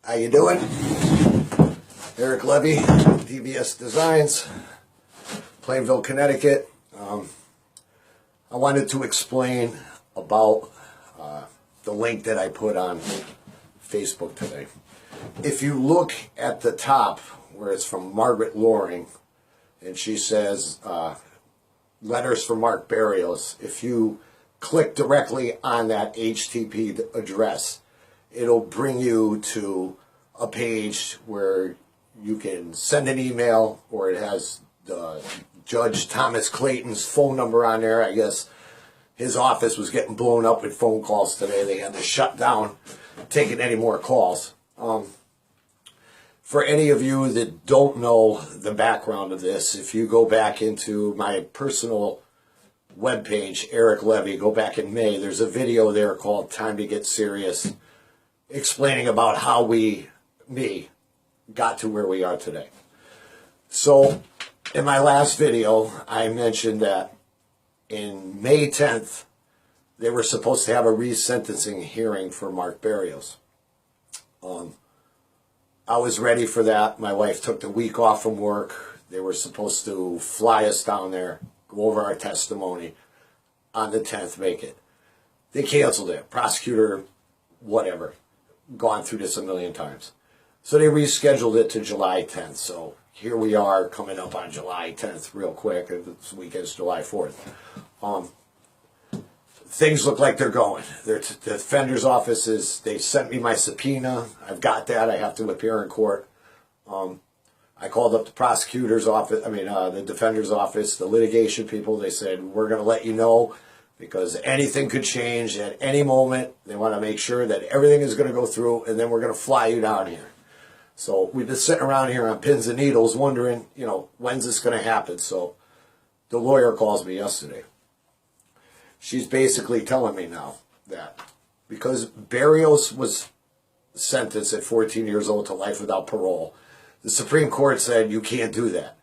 How you doing? Eric Levy, DBS Designs, Plainville, Connecticut. I wanted to explain about the link that I put on Facebook today. If you look at the top where it's from Margaret Loring, and she says, letters from Mark Barrios, if you click directly on that HTTP address, it'll bring you to a page where you can send an email, or it has Judge Thomas Clayton's phone number on there. I guess his office was getting blown up with phone calls today. They had to shut down taking any more calls. For any of you that don't know the background of this, if you go back into my personal webpage, Eric Levy, go back in May, there's a video there called Time to Get Serious, explaining about how me, got to where we are today. So, in my last video, I mentioned that in May 10th, they were supposed to have a resentencing hearing for Mark Barrios. I was ready for that. My wife took the week off from work. They were supposed to fly us down there, go over our testimony on the 10th, make it. They canceled it. Prosecutor, whatever, gone through this a million times. So they rescheduled it to July 10th. So here we are coming up on July 10th real quick. This weekend's July 4th. Things look like they're going. The defender's office they sent me my subpoena. I've got that. I have to appear in court. I called up the prosecutor's office, the defender's office, the litigation people. They said, we're going to let you know because anything could change at any moment. They want to make sure that everything is going to go through, and then we're going to fly you down here. So we've been sitting around here on pins and needles wondering, when's this going to happen? So the lawyer calls me yesterday. She's basically telling me now that because Barrios was sentenced at 14 years old to life without parole, the Supreme Court said you can't do that.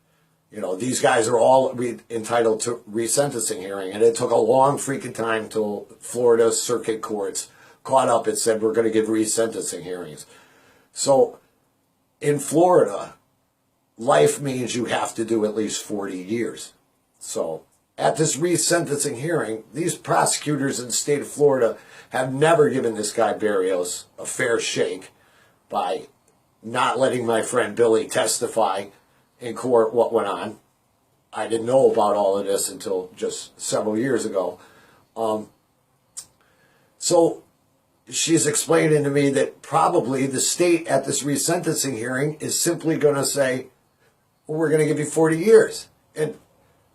These guys are all entitled to resentencing hearing, and it took a long freaking time till Florida circuit courts caught up and said we're going to give resentencing hearings. So in Florida, life means you have to do at least 40 years. So at this resentencing hearing, these prosecutors in the state of Florida have never given this guy Barrios a fair shake by not letting my friend Billy testify in court what went on. I didn't know about all of this until just several years ago. So she's explaining to me that probably the state at this resentencing hearing is simply going to say, well, we're going to give you 40 years. And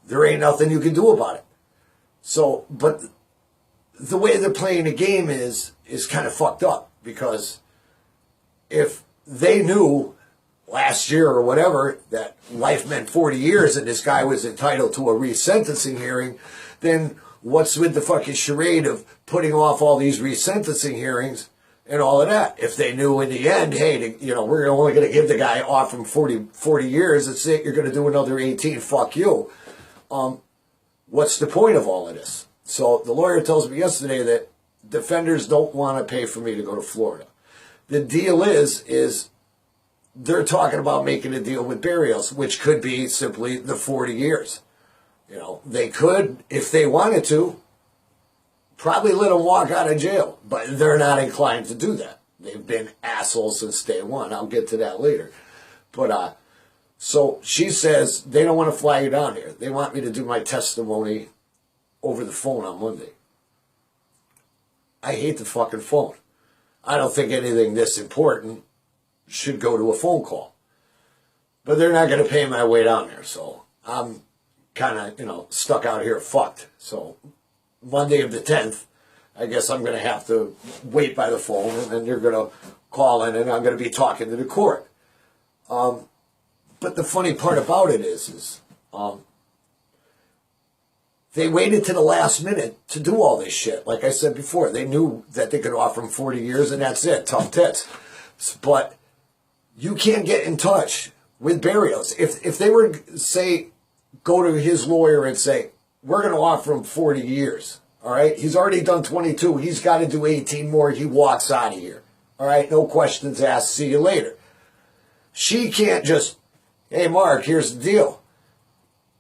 there ain't nothing you can do about it. So, but the way they're playing the game is kind of fucked up, because if they knew last year or whatever that life meant 40 years and this guy was entitled to a resentencing hearing, then what's with the fucking charade of putting off all these resentencing hearings and all of that? If they knew in the end, hey, we're only going to give the guy off from 40 years, that's it, you're going to do another 18, fuck you. What's the point of all of this? So the lawyer tells me yesterday that defenders don't want to pay for me to go to Florida. The deal is they're talking about making a deal with Barrios, which could be simply the 40 years. They could, if they wanted to, probably let him walk out of jail, but they're not inclined to do that. They've been assholes since day one. I'll get to that later. But, so she says they don't want to fly you down here. They want me to do my testimony over the phone on Monday. I hate the fucking phone. I don't think anything this important should go to a phone call. But they're not going to pay my way down there, so I'm kind of, stuck out here fucked. So Monday of the 10th, I guess I'm going to have to wait by the phone, and then they're going to call in, and I'm going to be talking to the court. But the funny part about it is they waited to the last minute to do all this shit. Like I said before, they knew that they could offer him 40 years, and that's it, tough tits. But you can't get in touch with Barrios. If they were, say, go to his lawyer and say, we're going to offer him 40 years, all right? He's already done 22. He's got to do 18 more. He walks out of here. All right, no questions asked, see you later. She can't just, hey, Mark, here's the deal.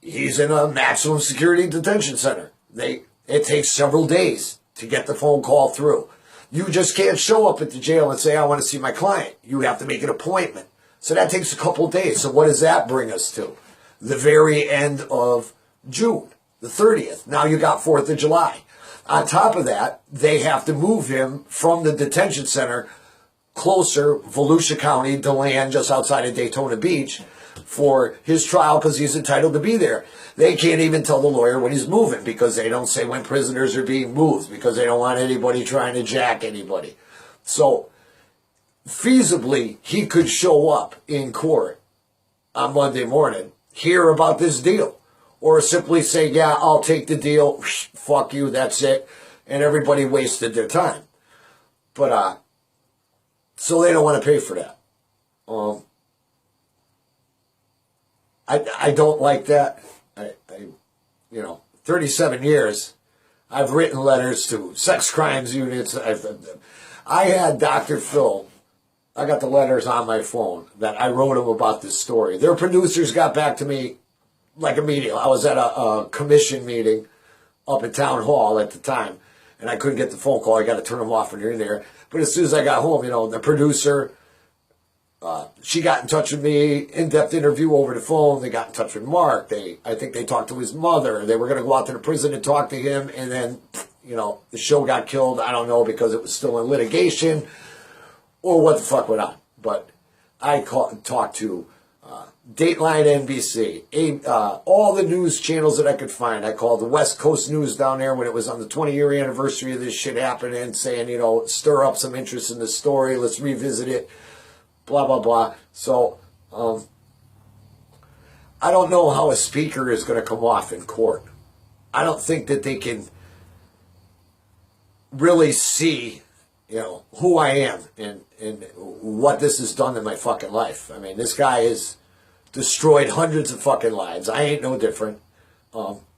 He's in a maximum security detention center. It takes several days to get the phone call through. You just can't show up at the jail and say, I want to see my client. You have to make an appointment. So that takes a couple of days. So what does that bring us to? The very end of June, the 30th. Now you got 4th of July. On top of that, they have to move him from the detention center closer, Volusia County, DeLand, just outside of Daytona Beach, for his trial because he's entitled to be there. They can't even tell the lawyer when he's moving because they don't say when prisoners are being moved because they don't want anybody trying to jack anybody. So, feasibly, he could show up in court on Monday morning, hear about this deal, or simply say, yeah, I'll take the deal, fuck you, that's it, and everybody wasted their time. But, so they don't want to pay for that. I don't like that. I 37 years, I've written letters to sex crimes units. I had Dr. Phil, I got the letters on my phone that I wrote him about this story. Their producers got back to me like immediately. I was at a commission meeting up at Town Hall at the time, and I couldn't get the phone call. I got to turn them off when you're in there. But as soon as I got home, the producer, she got in touch with me, in-depth interview over the phone. They got in touch with Mark. I think they talked to his mother. They were going to go out to the prison and talk to him, and then, the show got killed. I don't know because it was still in litigation or what the fuck went on. But I talked to Dateline NBC, all the news channels that I could find. I called the West Coast News down there when it was on the 20-year anniversary of this shit happening, saying, stir up some interest in the story. Let's revisit it. Blah, blah, blah. So, I don't know how a speaker is going to come off in court. I don't think that they can really see, who I am and what this has done in my fucking life. I mean, this guy has destroyed hundreds of fucking lives. I ain't no different.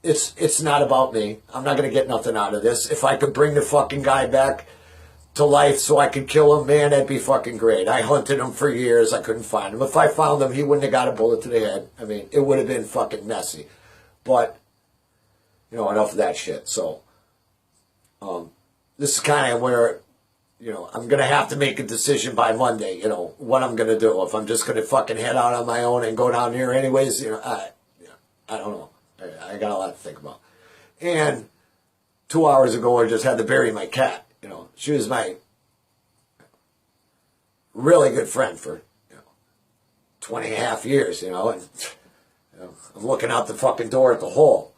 It's not about me. I'm not going to get nothing out of this. If I could bring the fucking guy back to life so I could kill him, man, that'd be fucking great. I hunted him for years. I couldn't find him. If I found him, he wouldn't have got a bullet to the head. I mean, it would have been fucking messy. But, enough of that shit. So, this is kind of where, I'm going to have to make a decision by Monday, what I'm going to do. If I'm just going to fucking head out on my own and go down here anyways, I don't know. I got a lot to think about. And 2 hours ago, I just had to bury my cat. She was my really good friend for 20 and a half years, and I'm looking out the fucking door at the hole.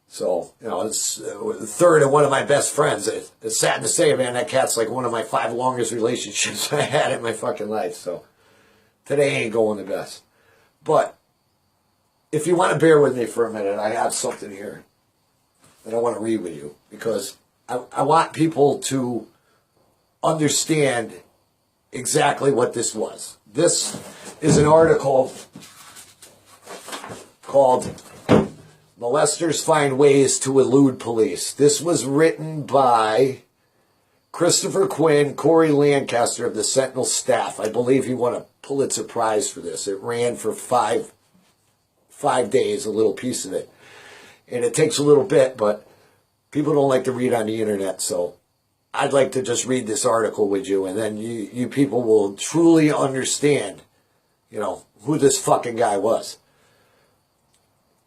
So, it's the third of one of my best friends. It's sad to say, man, that cat's like one of my 5 longest relationships I had in my fucking life. So, today ain't going the best. But, if you want to bear with me for a minute, I have something here that I want to read with you. Because I want people to understand exactly what this was. This is an article called Molesters Find Ways to Elude Police. This was written by Christopher Quinn, Corey Lancaster of the Sentinel staff. I believe he won a Pulitzer Prize for this. It ran for five days, a little piece of it. And it takes a little bit, but people don't like to read on the internet, so I'd like to just read this article with you, and then you people will truly understand, who this fucking guy was.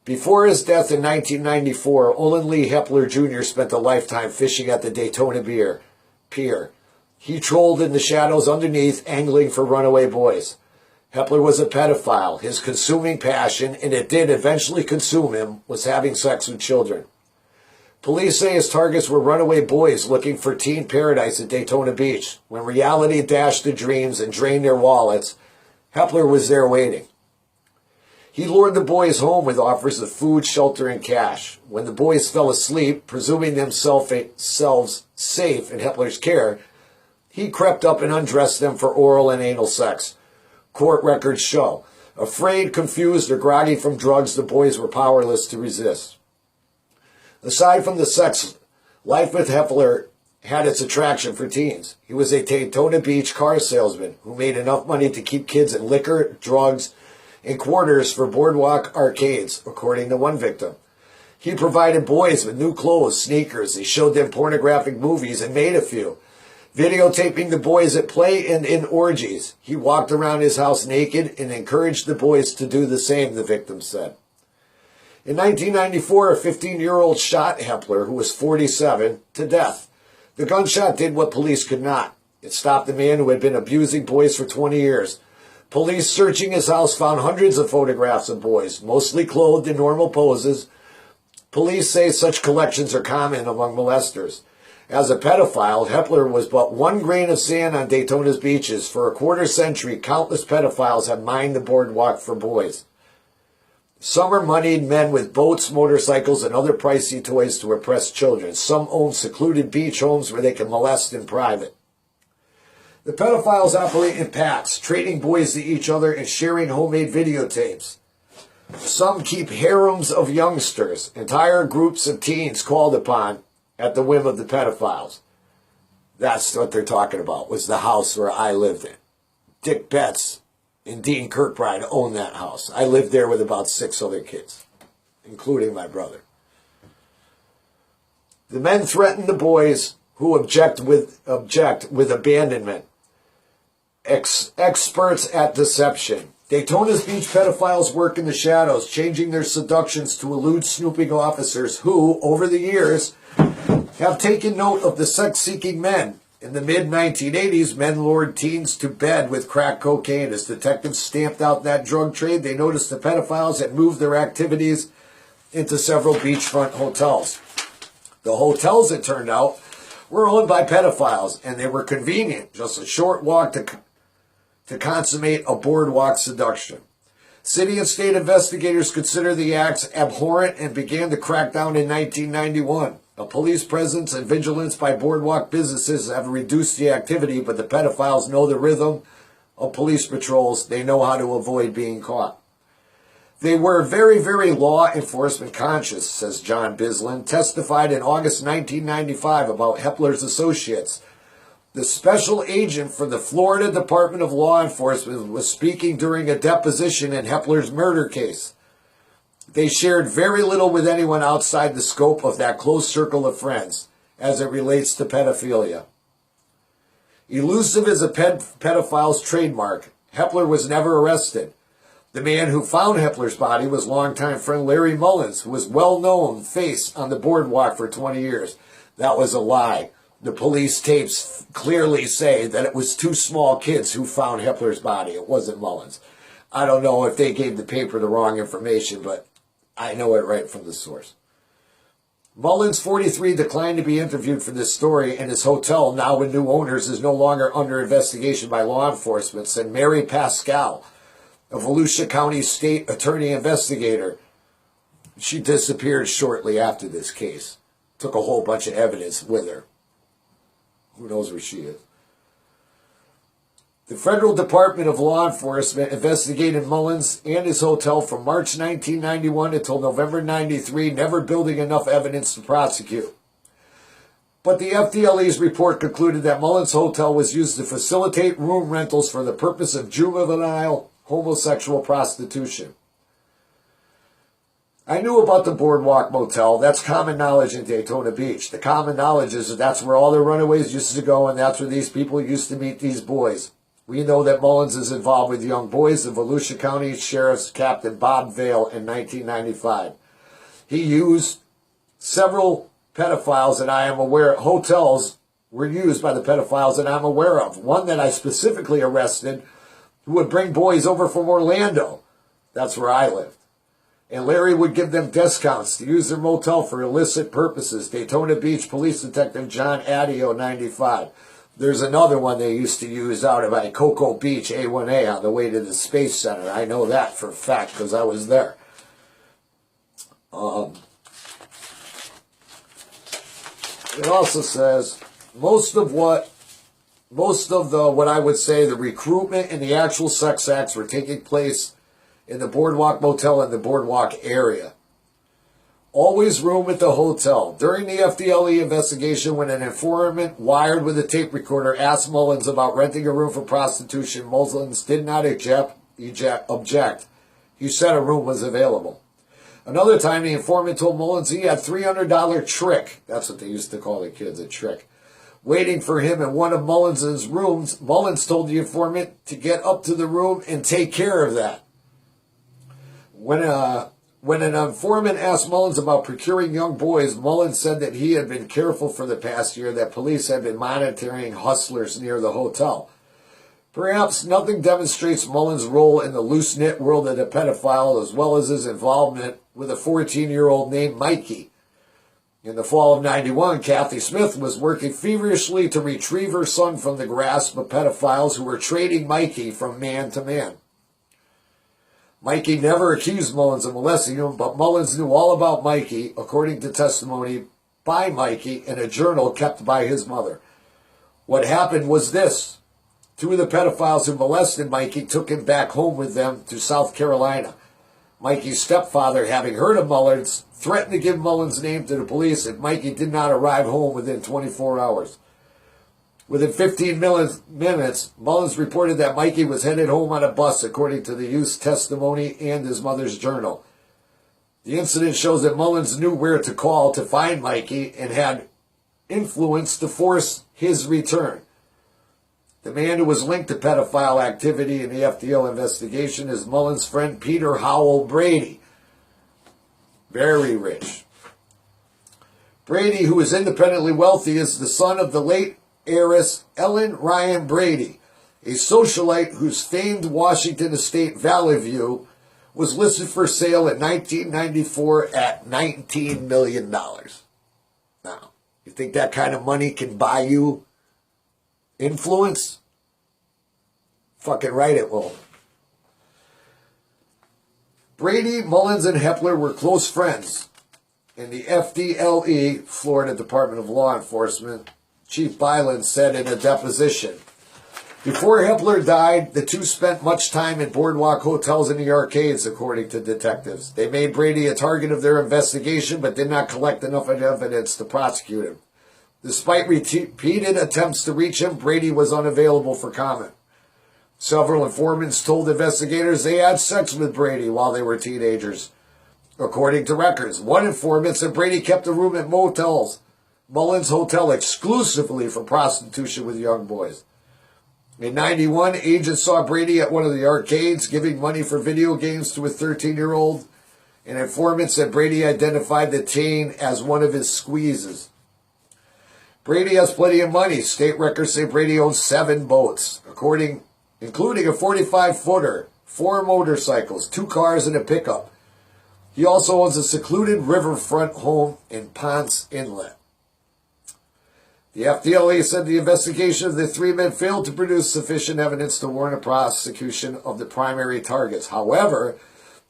Before his death in 1994, Olin Lee Hepler Jr. spent a lifetime fishing at the Daytona Pier. He trolled in the shadows underneath, angling for runaway boys. Hepler was a pedophile. His consuming passion, and it did eventually consume him, was having sex with children. Police say his targets were runaway boys looking for teen paradise at Daytona Beach. When reality dashed their dreams and drained their wallets, Hepler was there waiting. He lured the boys home with offers of food, shelter, and cash. When the boys fell asleep, presuming themselves safe in Hepler's care, he crept up and undressed them for oral and anal sex. Court records show. Afraid, confused, or groggy from drugs, the boys were powerless to resist. Aside from the sex, life with Hepler had its attraction for teens. He was a Daytona Beach car salesman who made enough money to keep kids in liquor, drugs, and quarters for boardwalk arcades, according to one victim. He provided boys with new clothes, sneakers. He showed them pornographic movies and made a few, videotaping the boys at play and in orgies. He walked around his house naked and encouraged the boys to do the same, the victim said. In 1994, a 15-year-old shot Hepler, who was 47, to death. The gunshot did what police could not. It stopped the man who had been abusing boys for 20 years. Police searching his house found hundreds of photographs of boys, mostly clothed in normal poses. Police say such collections are common among molesters. As a pedophile, Hepler was but one grain of sand on Daytona's beaches. For a quarter century, countless pedophiles have mined the boardwalk for boys. Some are moneyed men with boats, motorcycles, and other pricey toys to oppress children. Some own secluded beach homes where they can molest in private. The pedophiles operate in packs, trading boys to each other and sharing homemade videotapes. Some keep harems of youngsters, entire groups of teens called upon at the whim of the pedophiles. That's what they're talking about, was the house where I lived in. Dick Betts and Dean Kirkbride owned that house. I lived there with about 6 other kids, including my brother. The men threatened the boys who object with abandonment. Experts at deception. Daytona's beach pedophiles work in the shadows, changing their seductions to elude snooping officers who, over the years, have taken note of the sex-seeking men. In the mid-1980s, men lured teens to bed with crack cocaine. As detectives stamped out that drug trade, they noticed the pedophiles had moved their activities into several beachfront hotels. The hotels, it turned out, were owned by pedophiles, and they were convenient, just a short walk to consummate a boardwalk seduction. City and state investigators consider the acts abhorrent and began to crack down in 1991. A police presence and vigilance by boardwalk businesses have reduced the activity, but the pedophiles know the rhythm of police patrols. They know how to avoid being caught. They were very, very law enforcement conscious, says John Bislin, testified in August 1995 about Hepler's associates. The special agent for the Florida Department of Law Enforcement was speaking during a deposition in Hepler's murder case. They shared very little with anyone outside the scope of that close circle of friends as it relates to pedophilia. Elusive as a pedophile's trademark, Hepler was never arrested. The man who found Hepler's body was longtime friend Larry Mullins, who was well-known face on the boardwalk for 20 years. That was a lie. The police tapes clearly say that it was 2 small kids who found Hepler's body. It wasn't Mullins. I don't know if they gave the paper the wrong information, but I know it right from the source. Mullins, 43, declined to be interviewed for this story, and his hotel, now with new owners, is no longer under investigation by law enforcement, said Mary Pascal, a Volusia County State Attorney investigator. She disappeared shortly after this case. Took a whole bunch of evidence with her. Who knows where she is? The Federal Department of Law Enforcement investigated Mullins and his hotel from March 1991 until November 93, never building enough evidence to prosecute. But the FDLE's report concluded that Mullins' hotel was used to facilitate room rentals for the purpose of juvenile homosexual prostitution. I knew about the Boardwalk Motel. That's common knowledge in Daytona Beach. The common knowledge is that that's where all the runaways used to go, and that's where these people used to meet these boys. We know that Mullins is involved with young boys. The Volusia County Sheriff's Captain Bob Vale in 1995. He used several pedophiles that I am aware of. Hotels were used by the pedophiles that I'm aware of. One that I specifically arrested who would bring boys over from Orlando. That's where I lived. And Larry would give them discounts to use their motel for illicit purposes. Daytona Beach Police Detective John Adio, 95. There's another one they used to use out by Cocoa Beach, A1A, on the way to the Space Center. I know that for a fact because I was there. It also says most of what I would say the recruitment and the actual sex acts were taking place in the Boardwalk Motel and the Boardwalk area. Always room at the hotel. During the FDLE investigation, when an informant wired with a tape recorder asked Mullins about renting a room for prostitution, Mullins did not object. He said a room was available. Another time, the informant told Mullins he had $300 trick. That's what they used to call the kids, a trick. Waiting for him in one of Mullins's rooms. Mullins told the informant to get up to the room and take care of that. When an informant asked Mullins about procuring young boys, Mullins said that he had been careful for the past year, that police had been monitoring hustlers near the hotel. Perhaps nothing demonstrates Mullins' role in the loose-knit world of the pedophile, as well as his involvement with a 14-year-old named Mikey. In the fall of '91, Kathy Smith was working feverishly to retrieve her son from the grasp of pedophiles who were trading Mikey from man to man. Mikey never accused Mullins of molesting him, but Mullins knew all about Mikey, according to testimony by Mikey in a journal kept by his mother. What happened was this. Two of the pedophiles who molested Mikey took him back home with them to South Carolina. Mikey's stepfather, having heard of Mullins, threatened to give Mullins' name to the police if Mikey did not arrive home within 24 hours. Within 15 minutes, Mullins reported that Mikey was headed home on a bus, according to the youth's testimony and his mother's journal. The incident shows that Mullins knew where to call to find Mikey and had influence to force his return. The man who was linked to pedophile activity in the FDL investigation is Mullins' friend Peter Howell Brady. Very rich. Brady, who is independently wealthy, is the son of the late heiress Ellen Ryan Brady, a socialite whose famed Washington estate Valley View was listed for sale in 1994 at $19 million. Now, you think that kind of money can buy you influence? Fucking right it will. Brady, Mullins, and Hepler were close friends. In the FDLE, Florida Department of Law Enforcement, Chief Byland said in a deposition, before Hepler died, the two spent much time in boardwalk hotels and the arcades, according to detectives. They made Brady a target of their investigation, but did not collect enough evidence to prosecute him. Despite repeated attempts to reach him, Brady was unavailable for comment. Several informants told investigators they had sex with Brady while they were teenagers. According to records, one informant said Brady kept a room at motels, Mullins Hotel, exclusively for prostitution with young boys. In '91, agents saw Brady at one of the arcades giving money for video games to a 13-year-old. An informant said Brady identified the teen as one of his squeezes. Brady has plenty of money. State records say Brady owns 7 boats, including a 45-footer, 4 motorcycles, 2 cars, and a pickup. He also owns a secluded riverfront home in Ponce Inlet. The FDLE said the investigation of the 3 men failed to produce sufficient evidence to warrant a prosecution of the primary targets. However,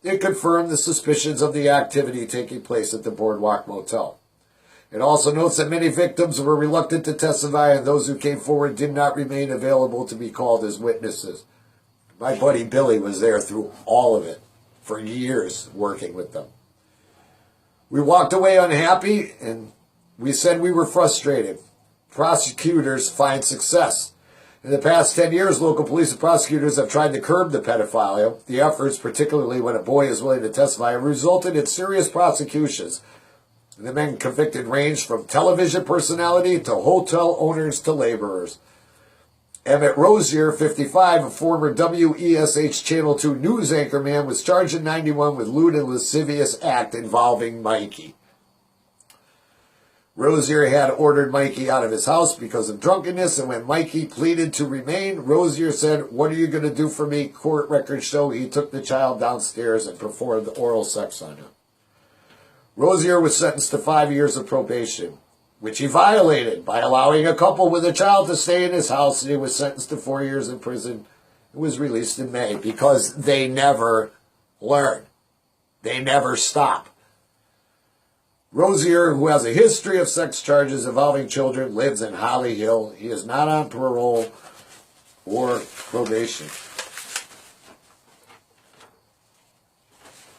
it confirmed the suspicions of the activity taking place at the Boardwalk Motel. It also notes that many victims were reluctant to testify, and those who came forward did not remain available to be called as witnesses. My buddy Billy was there through all of it for years, working with them. We walked away unhappy, and we said we were frustrated. Prosecutors find success. In the past 10 years, local police and prosecutors have tried to curb the pedophilia. The efforts, particularly when a boy is willing to testify, have resulted in serious prosecutions. The men convicted range from television personality to hotel owners to laborers. Emmett Rosier, 55, a former WESH Channel 2 news anchorman, was charged in '91 with lewd and lascivious act involving Mikey. Rosier had ordered Mikey out of his house because of drunkenness, and when Mikey pleaded to remain, Rosier said, "What are you going to do for me?" Court records show he took the child downstairs and performed oral sex on him. Rosier was sentenced to 5 years of probation, which he violated by allowing a couple with a child to stay in his house, and he was sentenced to 4 years in prison and was released in May because they never learn. They never stop. Rosier, who has a history of sex charges involving children, lives in Holly Hill. He is not on parole or probation.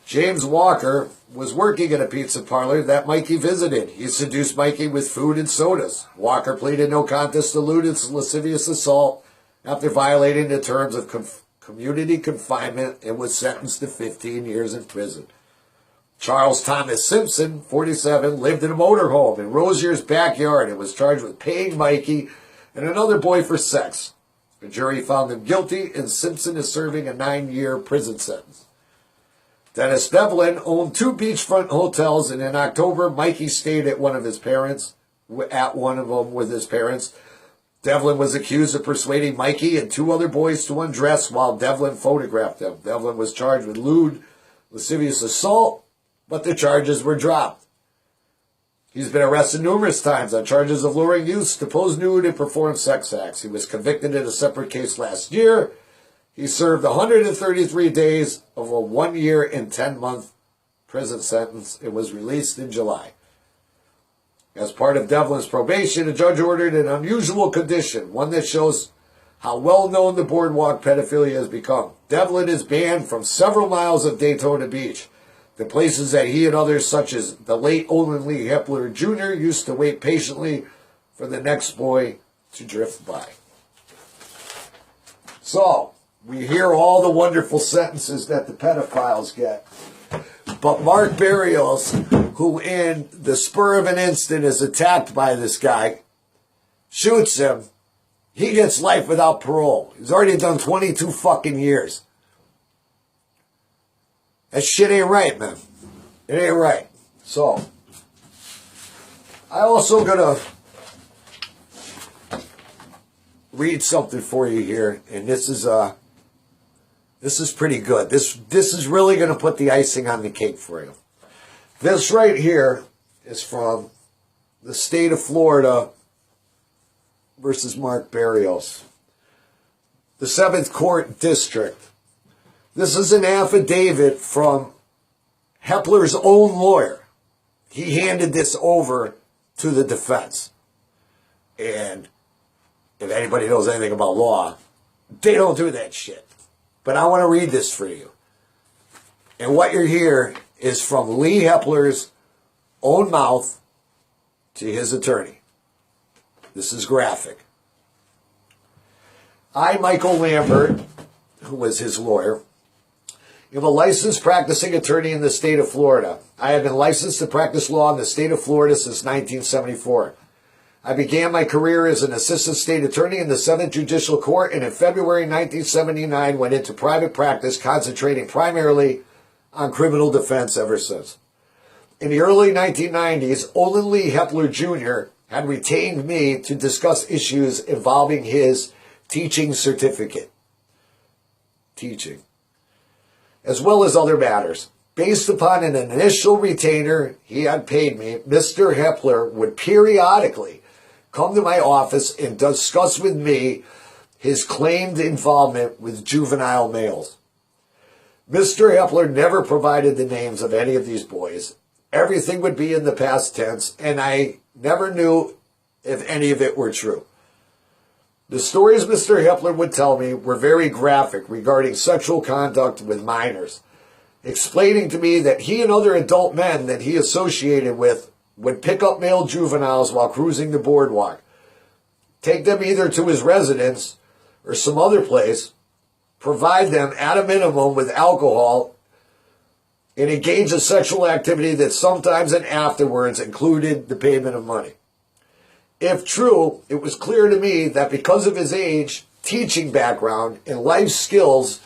James Walker was working at a pizza parlor that Mikey visited. He seduced Mikey with food and sodas. Walker pleaded no contest to lewd and lascivious assault after violating the terms of community confinement and was sentenced to 15 years in prison. Charles Thomas Simpson, 47, lived in a motorhome in Rozier's backyard and was charged with paying Mikey and another boy for sex. The jury found him guilty, and Simpson is serving a 9-year prison sentence. Dennis Devlin owned 2 beachfront hotels, and in October, Mikey stayed at one of them with his parents. Devlin was accused of persuading Mikey and 2 other boys to undress while Devlin photographed them. Devlin was charged with lewd, lascivious assault, but the charges were dropped. He's been arrested numerous times on charges of luring youths to pose nude and perform sex acts. He was convicted in a separate case last year. He served 133 days of a 1-year and 10-month prison sentence and was released in July. As part of Devlin's probation, a judge ordered an unusual condition, one that shows how well-known the boardwalk pedophilia has become. Devlin is banned from several miles of Daytona Beach, the places that he and others, such as the late Olin Lee Hepler Jr., used to wait patiently for the next boy to drift by. So, we hear all the wonderful sentences that the pedophiles get. But Mark Berrios, who in the spur of an instant is attacked by this guy, shoots him. He gets life without parole. He's already done 22 fucking years. That shit ain't right, man. It ain't right. So, I also gonna read something for you here, and this is pretty good. This is really gonna put the icing on the cake for you. This right here is from the state of Florida versus Mark Berrios, the 7th Court District. This is an affidavit from Hepler's own lawyer. He handed this over to the defense. And if anybody knows anything about law, they don't do that shit. But I want to read this for you. And what you're hearing is from Lee Hepler's own mouth to his attorney. This is graphic. I, Michael Lambert, who was his lawyer, am a licensed practicing attorney in the state of Florida. I have been licensed to practice law in the state of Florida since 1974. I began my career as an assistant state attorney in the 7th Judicial Court, and in February 1979 went into private practice, concentrating primarily on criminal defense ever since. In the early 1990s, Olin Lee Hepler Jr. had retained me to discuss issues involving his teaching certificate. Teaching. As well as other matters. Based upon an initial retainer he had paid me, Mr. Hepler would periodically come to my office and discuss with me his claimed involvement with juvenile males. Mr. Hepler never provided the names of any of these boys. Everything would be in the past tense, and I never knew if any of it were true. The stories Mr. Hepler would tell me were very graphic regarding sexual conduct with minors, explaining to me that he and other adult men that he associated with would pick up male juveniles while cruising the boardwalk, take them either to his residence or some other place, provide them at a minimum with alcohol, and engage in sexual activity that sometimes and afterwards included the payment of money. If true, it was clear to me that because of his age, teaching background, and life skills,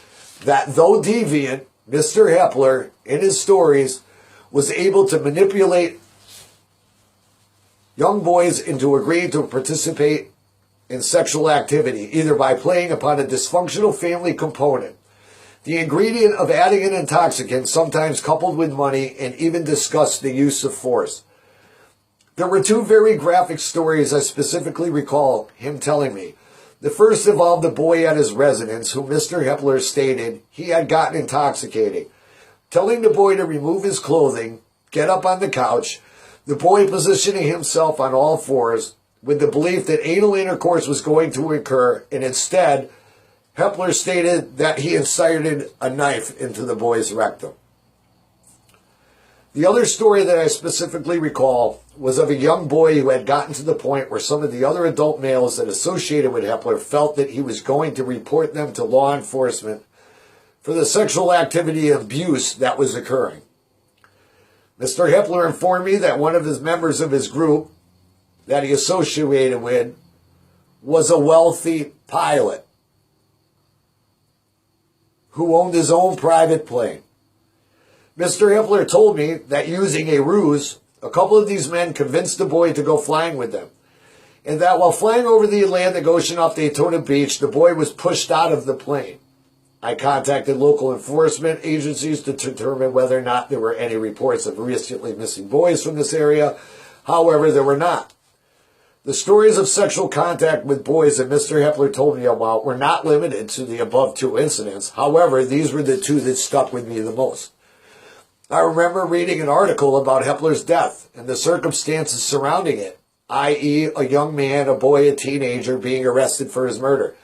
that though deviant, Mr. Hepler, in his stories, was able to manipulate young boys into agreeing to participate in sexual activity, either by playing upon a dysfunctional family component, the ingredient of adding an intoxicant, sometimes coupled with money, and even discussed the use of force. There were 2 very graphic stories I specifically recall him telling me. The first involved a boy at his residence who Mr. Hepler stated he had gotten intoxicated. Telling the boy to remove his clothing, get up on the couch, the boy positioning himself on all fours with the belief that anal intercourse was going to occur, and instead, Hepler stated that he inserted a knife into the boy's rectum. The other story that I specifically recall was of a young boy who had gotten to the point where some of the other adult males that associated with Hepler felt that he was going to report them to law enforcement for the sexual activity and abuse that was occurring. Mr. Hepler informed me that one of his members of his group that he associated with was a wealthy pilot who owned his own private plane. Mr. Hepler told me that using a ruse, a couple of these men convinced the boy to go flying with them, and that while flying over the Atlantic Ocean off Daytona Beach, the boy was pushed out of the plane. I contacted local enforcement agencies to determine whether or not there were any reports of recently missing boys from this area. However, there were not. The stories of sexual contact with boys that Mr. Hepler told me about were not limited to the above two incidents. However, these were the two that stuck with me the most. I remember reading an article about Hepler's death and the circumstances surrounding it, i.e. a young man, a boy, a teenager being arrested for his murder.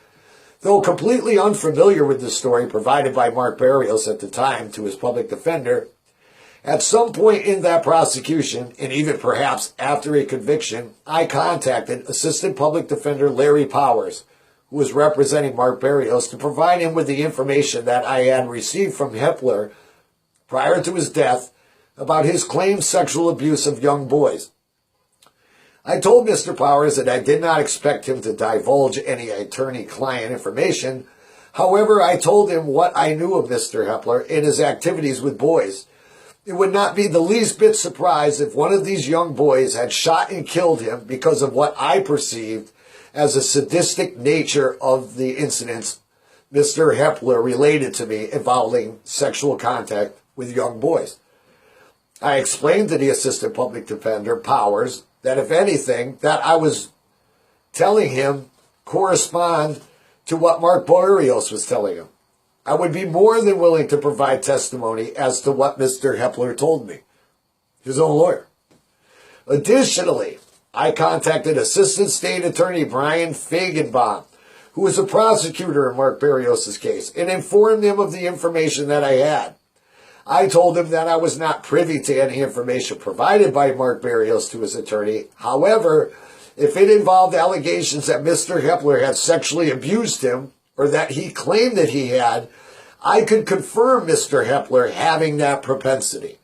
Though completely unfamiliar with the story provided by Mark Berrios at the time to his public defender, at some point in that prosecution, and even perhaps after a conviction, I contacted Assistant Public Defender Larry Powers, who was representing Mark Berrios, to provide him with the information that I had received from Hepler prior to his death about his claimed sexual abuse of young boys. I told Mr. Powers that I did not expect him to divulge any attorney-client information. However, I told him what I knew of Mr. Hepler and his activities with boys. It would not be the least bit surprised if one of these young boys had shot and killed him because of what I perceived as a sadistic nature of the incidents Mr. Hepler related to me involving sexual contact with young boys. I explained to the Assistant Public Defender, Powers, that if anything, that I was telling him correspond to what Mark Berrios was telling him. I would be more than willing to provide testimony as to what Mr. Hepler told me, his own lawyer. Additionally, I contacted Assistant State Attorney Brian Feigenbaum, who was a prosecutor in Mark Berrios' case, and informed him of the information that I had. I told him that I was not privy to any information provided by Mark Berrios to his attorney. However, if it involved allegations that Mr. Hepler had sexually abused him, or that he claimed that he had, I could confirm Mr. Hepler having that propensity.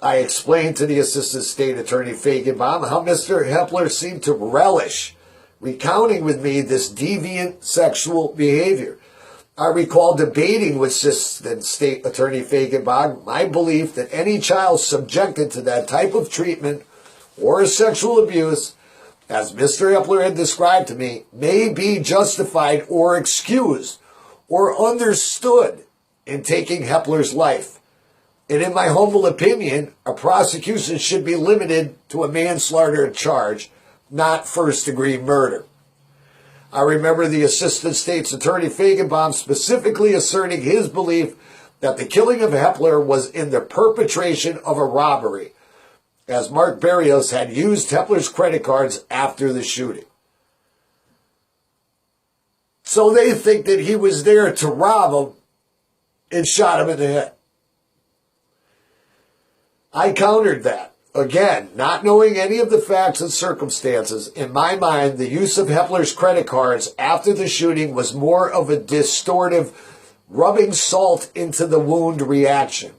I explained to the Assistant State Attorney Feigenbaum how Mr. Hepler seemed to relish recounting with me this deviant sexual behavior. I recall debating with Assistant State Attorney Feigenbaum my belief that any child subjected to that type of treatment or sexual abuse, as Mr. Hepler had described to me, may be justified or excused or understood in taking Hepler's life. And in my humble opinion, a prosecution should be limited to a manslaughter charge, not first-degree murder. I remember the Assistant State's Attorney Feigenbaum specifically asserting his belief that the killing of Hepler was in the perpetration of a robbery, as Mark Berrios had used Hepler's credit cards after the shooting. So they think that he was there to rob him and shot him in the head. I countered that. Again, not knowing any of the facts and circumstances, in my mind, the use of Hepler's credit cards after the shooting was more of a distortive, rubbing salt into the wound reaction.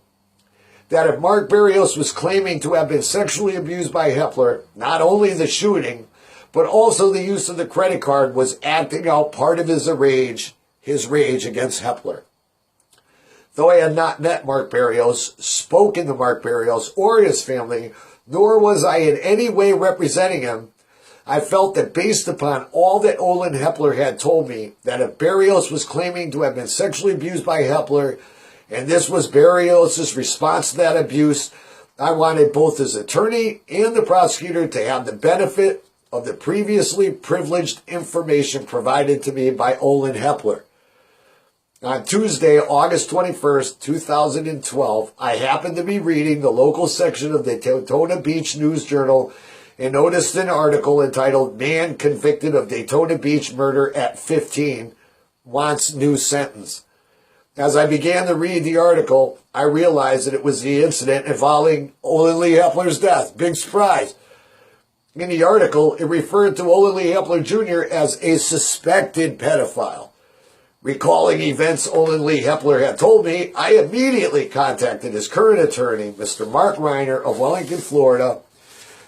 That if Mark Berrios was claiming to have been sexually abused by Hepler, not only the shooting, but also the use of the credit card was acting out part of his rage against Hepler. Though I had not met Mark Berrios, spoken to Mark Berrios or his family, nor was I in any way representing him, I felt that based upon all that Olin Hepler had told me, that if Berrios was claiming to have been sexually abused by Hepler, and this was Berrios' response to that abuse, I wanted both his attorney and the prosecutor to have the benefit of the previously privileged information provided to me by Olin Hepler. On Tuesday, August 21st, 2012, I happened to be reading the local section of the Daytona Beach News Journal and noticed an article entitled "Man Convicted of Daytona Beach Murder at 15 Wants New Sentence." As I began to read the article, I realized that it was the incident involving Olin Lee Hepler's death. Big surprise. In the article, it referred to Olin Lee Hepler Jr. as a suspected pedophile. Recalling events Olin Lee Hepler had told me, I immediately contacted his current attorney, Mr. Mark Reiner of Wellington, Florida,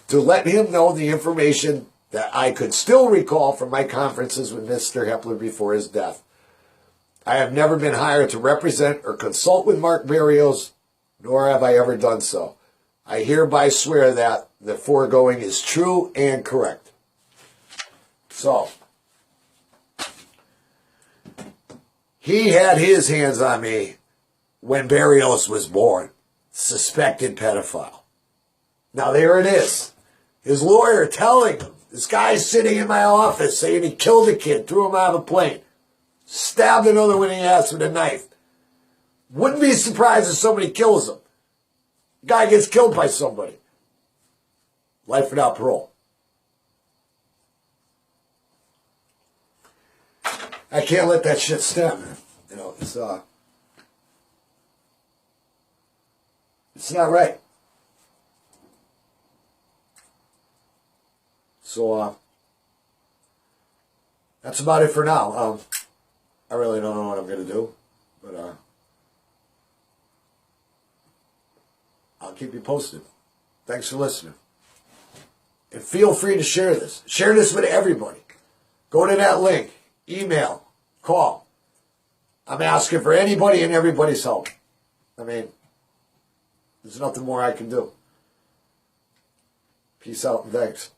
to let him know the information that I could still recall from my conferences with Mr. Hepler before his death. I have never been hired to represent or consult with Mark Berrios, nor have I ever done so. I hereby swear that the foregoing is true and correct. So, he had his hands on me when Berrios was born. Suspected pedophile. Now there it is. His lawyer telling him, this guy's sitting in my office saying he killed a kid, threw him out of a plane, stabbed another one in the ass with a knife. Wouldn't be surprised if somebody kills him. Guy gets killed by somebody. Life without parole. I can't let that shit stand, man. You know, it's not right. So, that's about it for now. I really don't know what I'm going to do, but I'll keep you posted. Thanks for listening. And feel free to share this. Share this with everybody. Go to that link. Email. Call. I'm asking for anybody and everybody's help. I mean, there's nothing more I can do. Peace out and thanks.